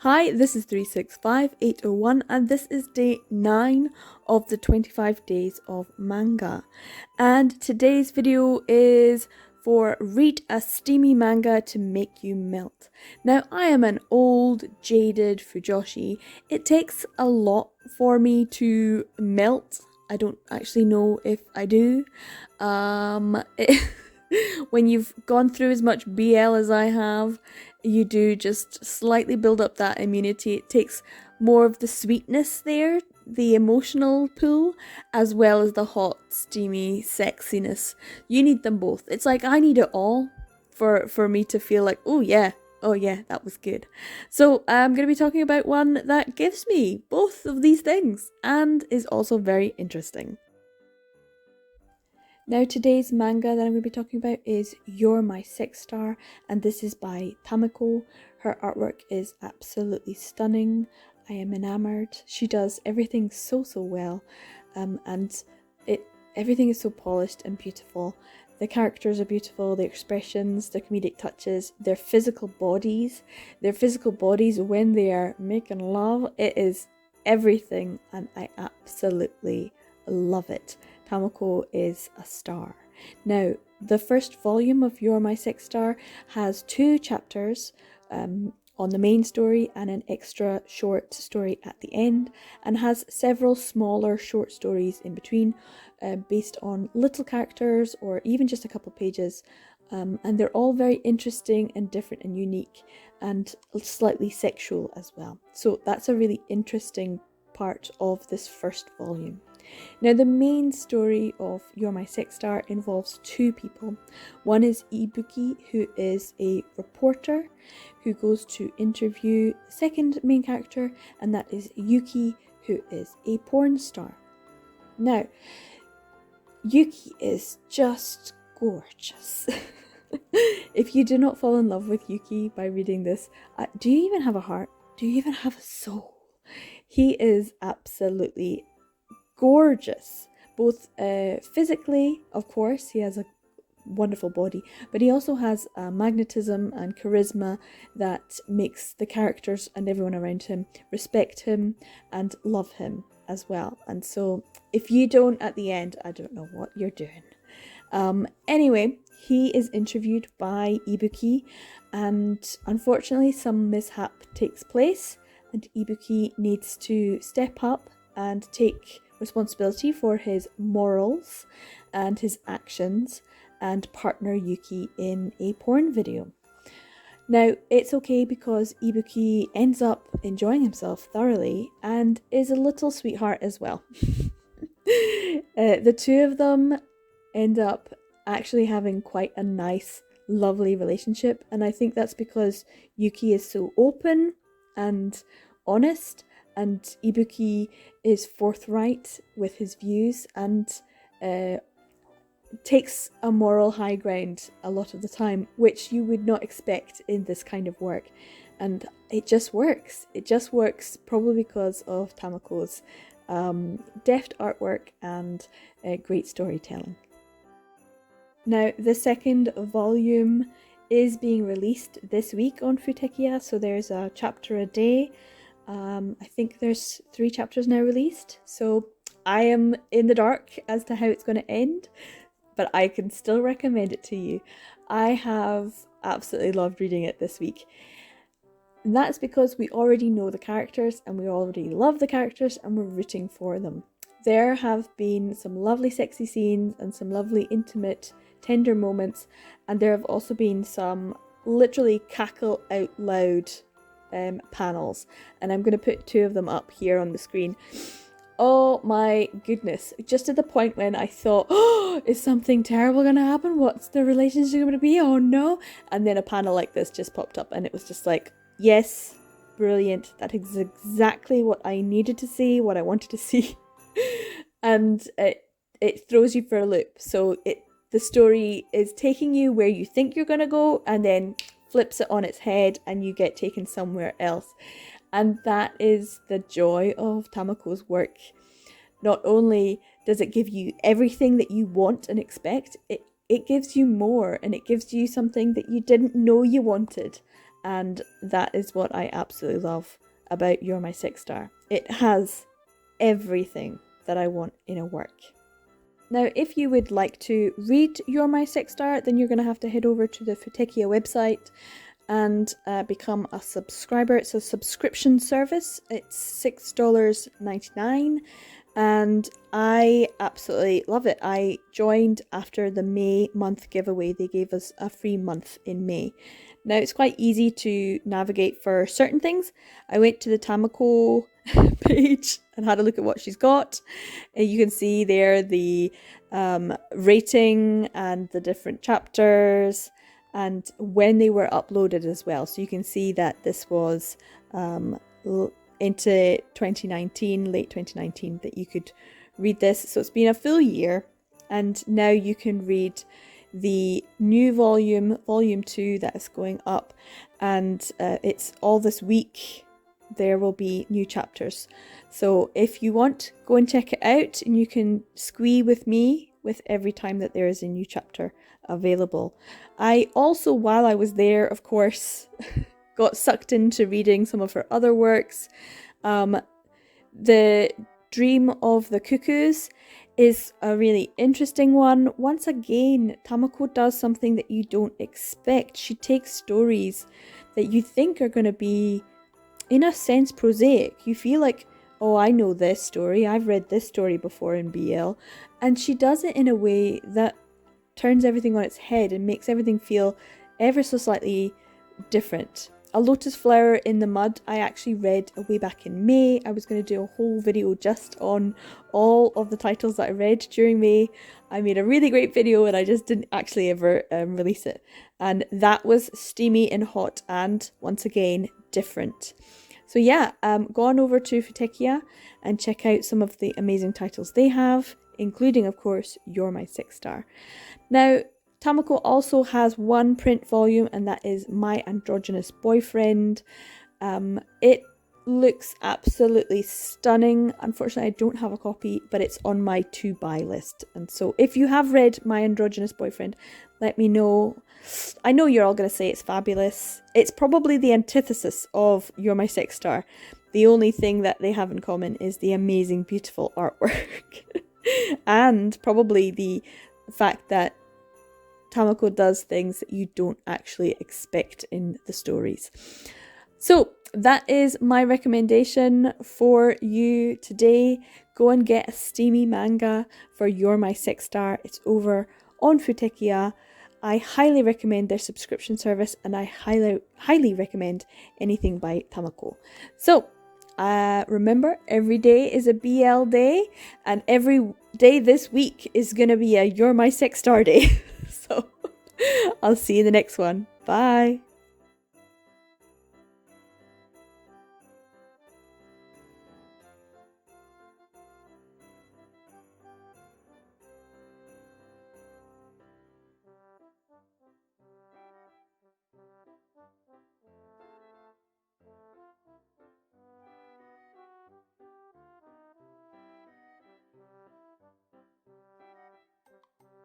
Hi, this is 365801 and this is day 9 of the 25 days of manga. And today's video is for read a steamy manga to make you melt. Now, I am an old, jaded fujoshi. It takes a lot for me to melt. I don't actually know if I do. When you've gone through as much BL as I have, you do just slightly build up that immunity. It takes more of the sweetness there, the emotional pull, as well as the hot, steamy sexiness. You need them both. It's like I need it all for me to feel like, oh yeah, that was good. So I'm going to be talking about one that gives me both of these things and is also very interesting. Now today's manga that I'm going to be talking about is You're My Six Star, and this is by Tamakou. Her artwork is absolutely stunning. I am enamored. She does everything so well, and everything is so polished and beautiful. The characters are beautiful, the expressions, the comedic touches, their physical bodies when they are making love. It is everything, and I absolutely love it. Tamakou is a star. Now, the first volume of You're My Six Star has 2 chapters on the main story and an extra short story at the end, and has several smaller short stories in between based on little characters or even just a couple pages. And they're all very interesting and different and unique and slightly sexual as well. So that's a really interesting part of this first volume. Now, the main story of You're My Six Star involves 2 people. One is Ibuki, who is a reporter who goes to interview the second main character, and that is Yuki, who is a porn star. Now, Yuki is just gorgeous. If you do not fall in love with Yuki by reading this, do you even have a heart? Do you even have a soul? He is absolutely gorgeous, both physically, of course. He has a wonderful body, but he also has magnetism and charisma that makes the characters and everyone around him respect him and love him as well. And so if you don't at the end, I don't know what you're doing. Anyway, he is interviewed by Ibuki, and unfortunately some mishap takes place, and Ibuki needs to step up and take responsibility for his morals and his actions and partner Yuki in a porn video. Now, it's okay because Ibuki ends up enjoying himself thoroughly and is a little sweetheart as well. The 2 of them end up actually having quite a nice, lovely relationship, and I think that's because Yuki is so open and honest, and Ibuki is forthright with his views and takes a moral high ground a lot of the time, which you would not expect in this kind of work. And it just works. It just works probably because of Tamakou's deft artwork and great storytelling. Now, the second volume is being released this week on Futekiya, so there's a chapter a day. I think there's 3 chapters now released, so I am in the dark as to how it's going to end, but I can still recommend it to you. I have absolutely loved reading it this week. And that's because we already know the characters and we already love the characters and we're rooting for them. There have been some lovely sexy scenes and some lovely intimate, tender moments, and there have also been some literally cackle out loud panels, and I'm going to put 2 of them up here on the screen. Oh my goodness, just at the point when I thought, oh, is something terrible going to happen? What's the relationship going to be? Oh no. And then a panel like this just popped up, and it was just like, yes, brilliant. That is exactly what I needed to see, what I wanted to see. And it throws you for a loop. So the story is taking you where you think you're going to go, and then flips it on its head and you get taken somewhere else. And that is the joy of Tamakou's work. Not only does it give you everything that you want and expect, it gives you more, and it gives you something that you didn't know you wanted. and that is what I absolutely love about You're My Six Star. It has everything that I want in a work. Now, if you would like to read You're My Six Star, then you're going to have to head over to the Futekia website and become a subscriber. It's a subscription service. It's $6.99 and I absolutely love it. I joined after the May month giveaway. They gave us a free month in May. Now, it's quite easy to navigate for certain things. I went to the Tamakou page and had a look at what she's got. You can see there the rating and the different chapters and when they were uploaded as well. So you can see that this was into 2019, late 2019, that you could read this. So it's been a full year, and now you can read the new volume, volume 2, that is going up, and it's all this week. There will be new chapters. So if you want, go and check it out, and you can squee with me with every time that there is a new chapter available. I also, while I was there, of course, got sucked into reading some of her other works. The Dream of the Cuckoos is a really interesting one. Once again, Tamakou does something that you don't expect. She takes stories that you think are going to be, in a sense, prosaic. You feel like, oh, I know this story. I've read this story before in BL. And she does it in a way that turns everything on its head and makes everything feel ever so slightly different. A Lotus Flower in the Mud, I actually read way back in May. I was going to do a whole video just on all of the titles that I read during May. I made a really great video and I just didn't actually ever release it. And that was steamy and hot and, once again, different. So yeah, go on over to Futekia and check out some of the amazing titles they have, including, of course, You're My Six Star. Now, Tamakou also has one print volume, and that is My Androgynous Boyfriend. It looks absolutely stunning. Unfortunately, I don't have a copy, but it's on my to-buy list. And so if you have read My Androgynous Boyfriend, let me know. I know you're all going to say it's fabulous. It's probably the antithesis of You're My Six Star. The only thing that they have in common is the amazing, beautiful artwork. And probably the fact that Tamakou does things that you don't actually expect in the stories. So that is my recommendation for you today. Go and get a steamy manga for You're My Six Star. It's over on Futekia. I highly recommend their subscription service, and I highly recommend anything by Tamakou. So remember, every day is a BL day, and every day this week is going to be a You're My Six Star day. So I'll see you in the next one. Bye.